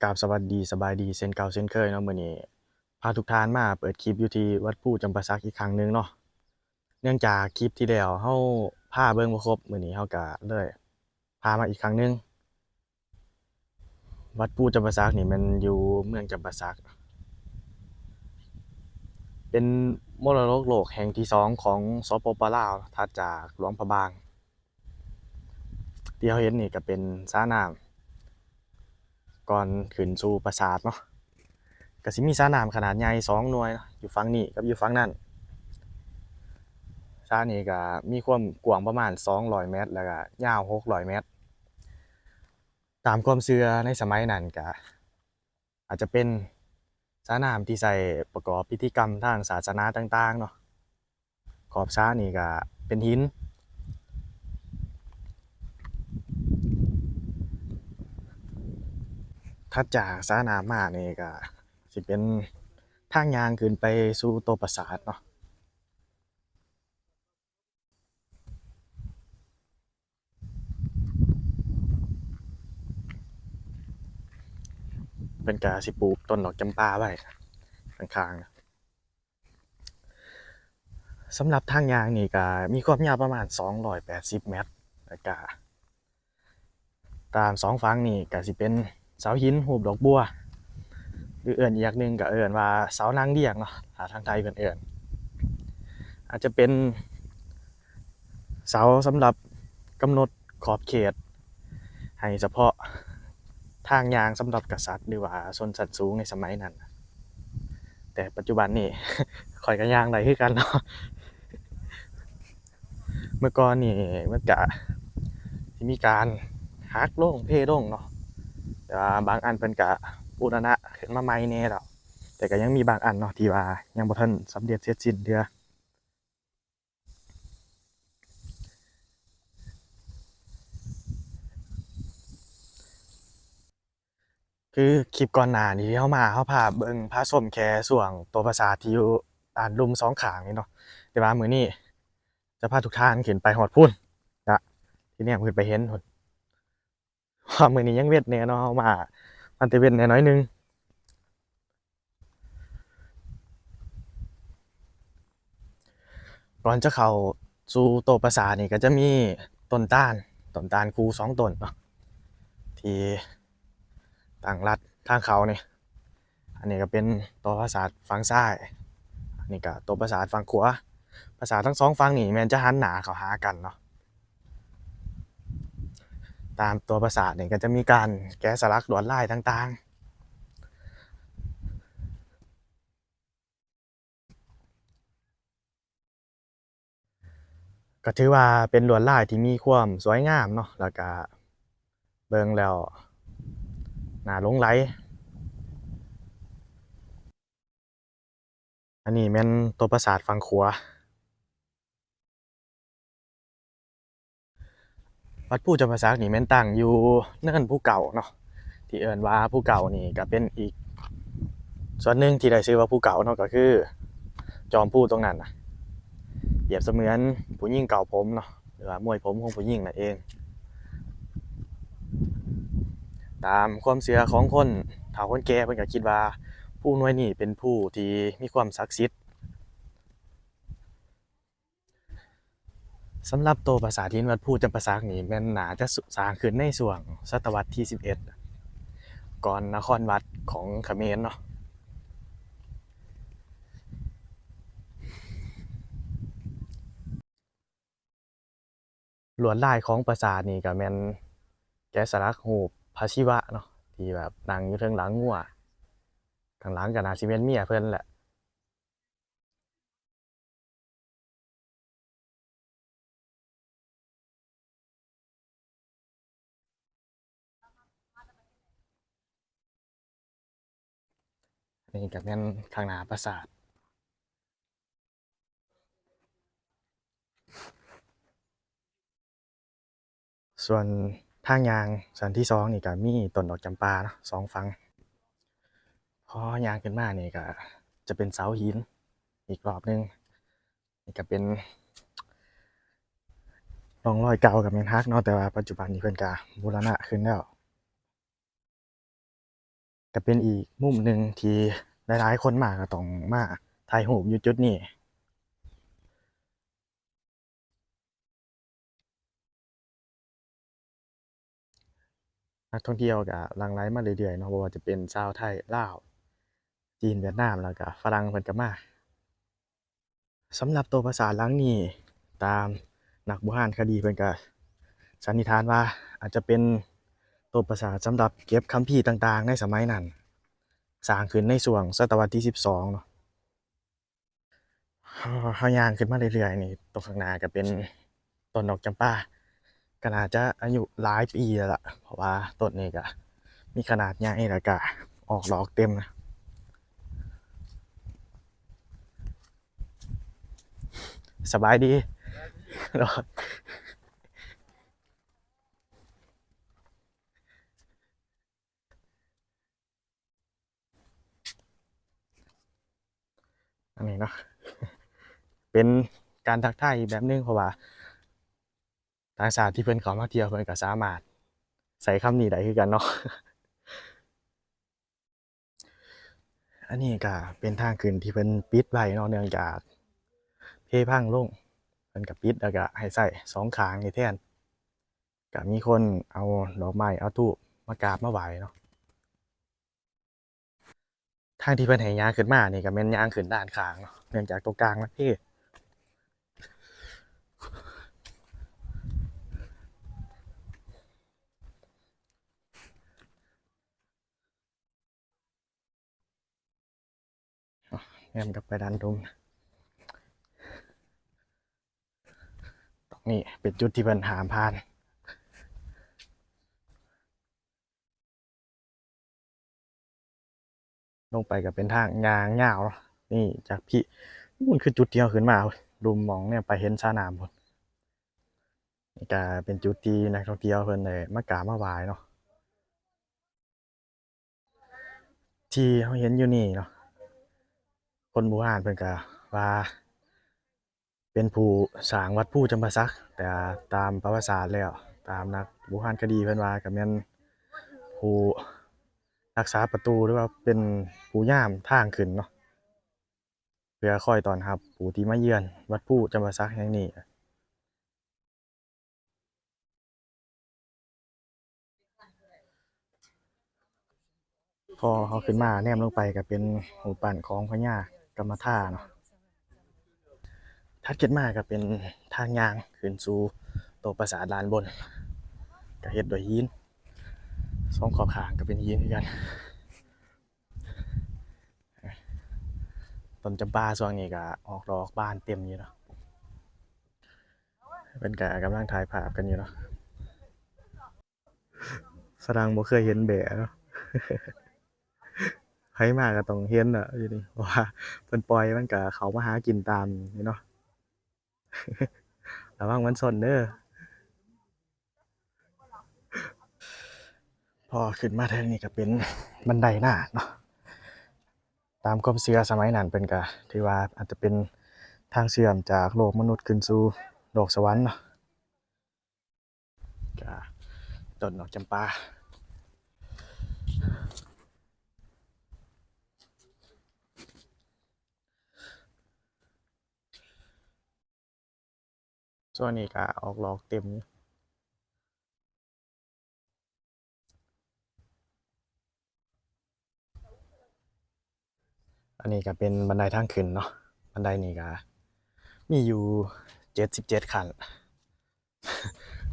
กราบสวัสดีสบายดีเช่นเก่าเช่นเคยเนาะมื้อนี้พาทุกท่านมาเปิดคลิปอยู่ที่วัดผู้จำปาสักอีกครั้งหนึ่งเนาะเนื่องจากคลิปที่แล้วเราพาเบิ่งบ่ครบมื้อนี้เราก็เลยพามาอีกครั้งหนึ่งวัดผู้จำปาสักนี่มันอยู่เมืองจำปาสักเป็นมรดกโลกแห่งที่2ของสปปลาวถัดจากหลวงพระบางที่เราเห็นนี่ก็เป็นสระน้ำก่อนขึ้นสู่ปราสาทเนาะก็สิมีสระน้ำขนาดใหญ่2หน่วยเนาะอยู่ฝั่งนี้กับอยู่ฝั่งนั้น สระนี้ก็มีความกว้างประมาณ200เมตรแล้วก็ยาว600เมตรตามความเชื่อในสมัยนั้นก็อาจจะเป็นสระน้ำที่ใช้ประกอบพิธีกรรมทางศาสนาต่างๆเนาะขอบสระนี่ก็เป็นหินถัดจากสระน้ำมานี่ก็สิเป็นทางย่างขึ้นไปสู่ตัวปราสาทเนาะเพิ่นก็สิปลูกต้นดอกจำปาไว้ข้างๆสำหรับทางย่างนี่ก็มีความยาวประมาณ280เมตรแล้วก็ ตาม2ฝั่งนี่ก็สิเป็นเสาหินรูปดอกบัวหรือเอิ้นอีกอย่างหนึ่งก็เอิ้นว่าเสานางเลี้ยงเนาะถ้าทางไทยเพิ่นเอิ้นอาจจะเป็นเสาสำหรับกำหนดขอบเขตให้เฉพาะทางย่างสำหรับกษัตริย์หรือว่าชนชั้นสูงในสมัยนั้นแต่ปัจจุบันนี่ข้อยก็ย่างได้คือกันเนาะเมื่อก่อนนี่มันก็สิมีการหักลงเทลงเนาะแต่ว่าบางอันเพิ่นก็บูรณะขึ้นมาใหม่แหน่แล้วแต่ก็ยังมีบางอันเนาะที่ว่ายังบ่ทันสำเร็จเสร็จสิ้นเทื่อ คือคลิปก่อนหน้านี้ที่เรามาเราพาเบิ่งพาชมแค่ช่วงตัวปราสาทที่อยู่ด้านลุ่มสองข้างนี่เนาะแต่ว่ามื้อนี้จะพาทุกท่านขึ้นไปฮอดพู้นนะที่แนมขึ้นไปเห็นพู้นเพราะว่ามื้อนี้ยังเว้นแหน่เนาะเรามามันแต่เว้นแหน่น้อยหนึ่งก่อนจะเข้าสู่ตัวปราสาทนี่ก็จะมีต้นตาลคู่2ต้นเนาะที่ตั้งรัดทางเขานี่อันนี้ก็เป็นตัวปราสาทฝั่งซ้ายอันนี้ก็ตัวปราสาทฝั่งขวาปราสาททั้ง2ฝั่งนี่แม่นจะหันหน้าเข้าหากันเนาะ ตามตัวปราสาทเนี่ยก็จะมีการแกะสลักลวดลายต่างๆก็ถือว่าเป็นลวดลายที่มีความสวยงามเนาะแล้วก็เบิ่งแล้วน่าหลงใหลอันนี้แม่นตัวปราสาทฝั่งขวาวัดผู้จำปาสักนี่แม่นตั้งอยู่เนินภูเก่าเนาะที่เอิ้นว่าภูเก่านี่ก็เป็นอีกส่วนหนึ่งที่ได้ชื่อว่าภูเก่าเนาะก็คือจอมภูตรงนั้นน่ะเปรียบเสมือนผู้หญิงเก่าผมเนาะหรือว่ามวยผมของผู้หญิงนั่นเองตามความเชื่อของคนเฒ่าคนแก่เพิ่นก็คิดว่าผู้หน่วยนี้เป็นผู้ที่มีความศักดิ์สิทธิ์ สำหรับตัวปราสาทหินวัดผู้จำปาสักนี่แม่นน่าจะสร้างขึ้นในช่วงศตวรรษที่11ก่อนนครวัดของเขมรเนาะลวดลายของปราสาทนี่ก็แม่นแกะสลักรูปพระศิวะเนาะที่แบบนั่งอยู่เทิงหลังงัวข้างหลังก็น่าสิแม่นเมียเพิ่นแหละนี่ก็แม่นข้างหน้าปราสาทส่วนทางย่างสันที่2นี่ก็มีต้นดอกจำปาเนาะ2ฝั่งพอย่างขึ้นมานี่ก็จะเป็นเสาหินอีกรอบหนึ่งนี่ก็เป็น ร่องรอยเก่าก็แม่นฮักเนาะแต่ว่าปัจจุบันนี้เพิ่นก็บูรณะขึ้นแล้ว ก็เป็นอีกมุมหนึ่งที่หลายๆคนมาก็ต้องมาถ่ายรูปอยู่จุดนี้นักท่องเที่ยวก็หลั่งไหลมาเรื่อยๆเนาะบ่ว่าจะเป็นชาวไทยลาวจีนเวียดนามแล้วก็ฝรั่งเพิ่นก็มาสำหรับตัวปราสาทหลังนี้ตามนักโบราณคดีเพิ่นก็สันนิษฐานว่าอาจจะเป็นตัวปราสาทสำหรับเก็บคัมภีร์ต่างๆในสมัยนั้นสร้างขึ้นในช่วงศตวรรษที่12เนาะเฮาย่างขึ้นมาเรื่อยๆนี่ตรงข้างหน้าก็เป็นต้นดอกจำปาก็น่าจะอายุหลายปีแล้วล่ะเพราะว่าต้นนี้ก็มีขนาดใหญ่แล้วก็ออกดอกเต็มนะสบายดี อันนี้เนาะเป็นการทักทายอีกแบบหนึงเพราะว่าต่างชาติที่เพิ่นเข้ามาเที่ยวเพิ่นก็สามารถใช้คำนี้ได้คือกันเนาะอันนี้ก็เป็นทางขึ้นที่เพิ่นปิดไว้เนาะเนื่องจากเพพังลงเพิ่นก็ปิดแล้วก็ให้ใช้2ข้างนี่แทนก็มีคนเอาดอกไม้เอาธูปมากราบมาไหว้เนาะทางที่เพิ่นให้ย่างขึ้นมานี่ก็แม่นย่างขึ้นด้านข้างเนาะเนื่องจากตรงกลางมันเพแม่นกลับไปด้านตรงตรงนี้เป็นจุดที่เพิ่นห้ามผ่าน ลงไปก็เป็นทางยางยาวเนาะนี่จากพี่มันคือจุดเดียวขึ้นมาดูมองเนี่ยไปเห็นสระน้ำพุ่นนี่ก็เป็นจุดที่นักท่องเที่ยวเพิ่นได้มากราบมาไหว้เนาะที่เราเห็นอยู่นี่เนาะคนโบราณเพิ่นก็ว่าเป็นผู้สร้างวัดภูจำปาสักแต่ตามประวัติศาสตร์แล้วตามนักโบราณคดีเพิ่นว่าก็แม่นผู้รักษาประตูหรือว่าเป็นผู้ย่ามทางขึ้นเนาะเพื่อคอยต้อนรับผู้ที่มาเยือนวัดภูจำปาสักแห่งนี้ พอเขาขึ้นมาแนมลงไปก็เป็นรูปปั้นของพญากรรมท่าเนาะถัดขึ้นมาก็เป็นทางย่างขึ้นสู่ตัวปราสาทด้านบนก็เฮ็ดด้วยหินสองขอบข้างก็เป็นหินคือกันต้นจำปาช่วงนี้ก็ออกดอกบานเต็มอยู่เนาะเพิ่นก็กำลังถ่ายภาพกันอยู่เนาะฝรั่งบ่เคยเห็นแบะเนาะไผมาก็ต้องเห็นอะอยู่นี่เพราะว่าเพิ่นปล่อยมันก็เข้ามาหากินตามนี่เนาะระวังมันซนเด้อพอขึ้นมาเทิงนี่ก็เป็นบันไดนาคเนาะ ตามความเชื่อสมัยนั้นเพิ่นก็ถือว่าอาจจะเป็นทางเชื่อมจากโลกมนุษย์ขึ้นสู่โลกสวรรค์เนาะก็ต้นดอกจำปาส่วนนี้ก็ออกดอกเต็มอยู่อันนี้ก็เป็นบันไดทางขึ้นเนาะบันไดนี่ก็มีอยู่77ขั้น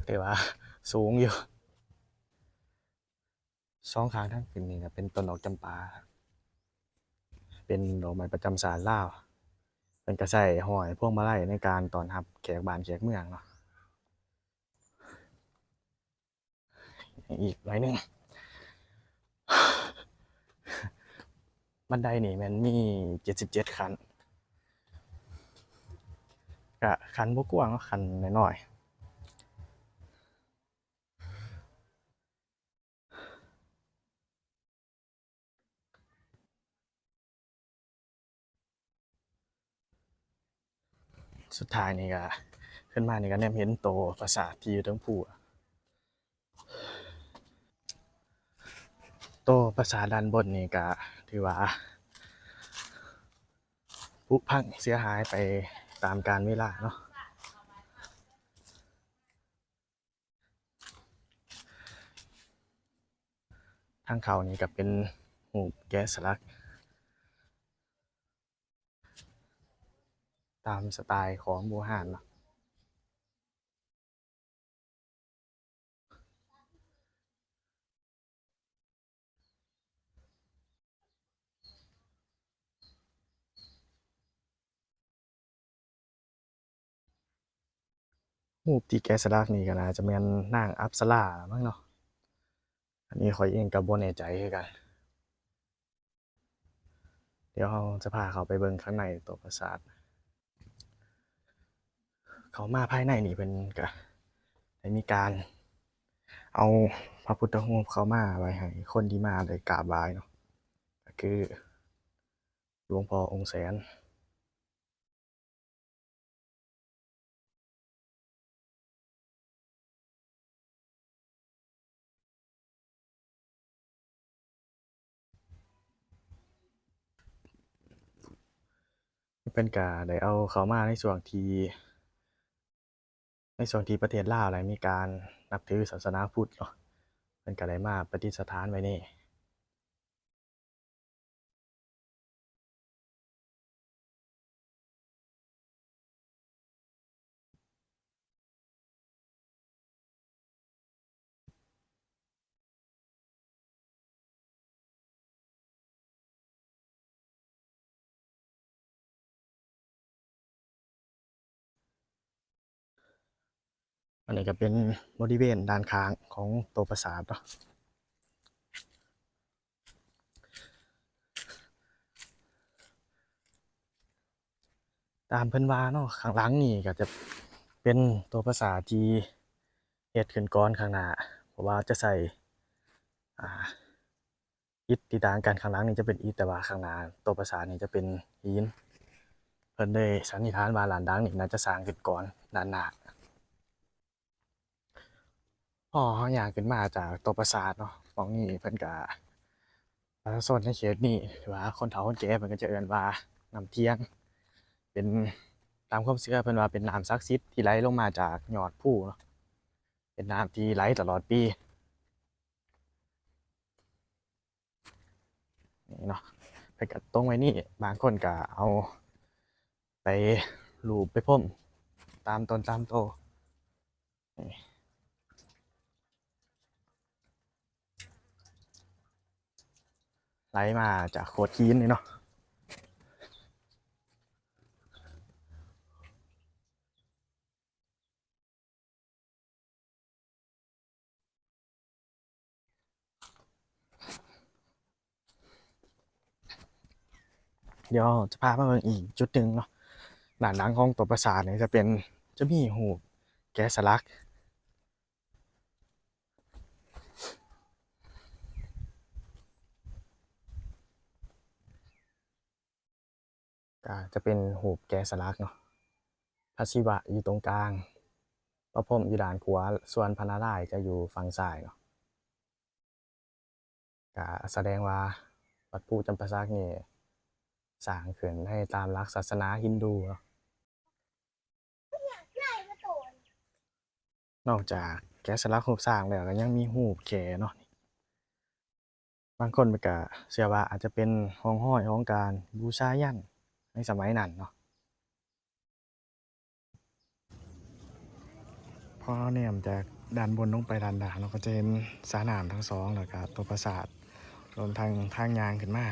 ถือว่าสูงอยู่สองข้างทางขึ้นนี่ก็เป็นต้นดอกจำปาเป็นดอกไม้ประจำศาลลาวเพิ่นก็ใช้ห้อยพวงมาลัยในการต้อนรับแขกบ้านแขกเมืองเนาะอีกหน่อยหนึ่ง บันไดนี่มันมี77ขั้นก็ขั้นบ่กว้างเนาะขั้นน้อยๆสุดท้ายนี่ก็ขึ้นมานี่ก็แนมเห็นโตปราสาทที่อยู่เทิงภู ตัวปราสาทด้านบนนี่ก็ถือว่าผุพังเสียหายไปตามกาลเวลาเนาะทางเขานี่ก็เป็นรูปแกะสลักตามสไตล์ของโบราณเนาะรูปที่แกะสลักนี่ก็น่าจะแม่นนางอัปสรามั้งเนาะอันนี้ข้อยเองก็บ่แน่ใจคือกันเดี๋ยวเราจะพาเขาไปเบิ่งข้างในตัวปราสาทเขามาภายในนี่เพิ่นก็ได้มีการเอาพระพุทธรูปเข้ามาไว้ให้คนที่มาได้กราบไหว้เนาะก็คือหลวงพ่อองค์แสนเพิ่นก็ได้เอาเข้ามาในช่วงที่ประเทศลาวได้มีการนับถือศาสนาพุทธเนาะเพิ่นก็ได้มาประดิษฐานไว้นี่อันนี้ก็เป็นบริเวณด้านข้างของตัวปราสาทเนาะตามเพิ่นว่าเนาะข้างหลังนี่ก็จะเป็นตัวปราสาทที่เฮ็ดขึ้นก่อนข้างหน้าเพราะว่าจะใช้อ่าอิฐที่ต่างกันข้างหลังนี่จะเป็นอิฐแต่ว่าข้างหน้าตัวปราสาทนี่จะเป็นหินเพิ่นได้สันนิษฐานว่าหลานดังนี่น่าจะสร้างขึ้นก่อนด้านหน้าพอเราย่างขึ้นมาจากตัวปราสาทเนาะหม้องนี้เพิ่นก็โซนในเขตนี้หรือว่าคนเฒ่าคนแก่เพิ่นก็จะเอิ้นว่าน้ำเที่ยงเป็นตามความเชื่อเพิ่นว่าเป็นน้ำศักดิ์สิทธิ์ที่ไหลลงมาจากยอดภูเนาะเป็นน้ำที่ไหลตลอดปีนี่เนาะเพิ่นก็ตรงไว้นี่บางคนก็เอาไปรูปไปพรมตามต้นตามโตนี่ไหลมาจากโขดหินนี่เนาะเดี๋ยวจะพามาเบิ่งอีกจุดหนึ่งเนาะด้านหลังของตัวปราสาทเนี่ยจะมีรูปแกะสลักก็จะเป็นรูปแกะสลักเนาะพระศิวะอยู่ตรงกลางพระพรหมอยู่ด้านขวาส่วนพระนารายณ์จะอยู่ฝั่งซ้ายเนาะก็แสดงว่าวัดภูจำปาสักนี่สร้างขึ้นให้ตามหลักศาสนาฮินดูเนาะนอกจากแกะสลักรูปสร้างแล้วก็ยังมีรูปแกะเนาะบางคนเพิ่นก็เชื่อว่าอาจจะเป็นห้องห้อยของการบูชายัญในสมัยนั้นเนาะพอเราแนมจากด้านบนลงไปด้านล่างเราก็จะเห็นสระน้ำทั้งสองแล้วก็ตัวปราสาทรวมทั้งทางย่างขึ้นมา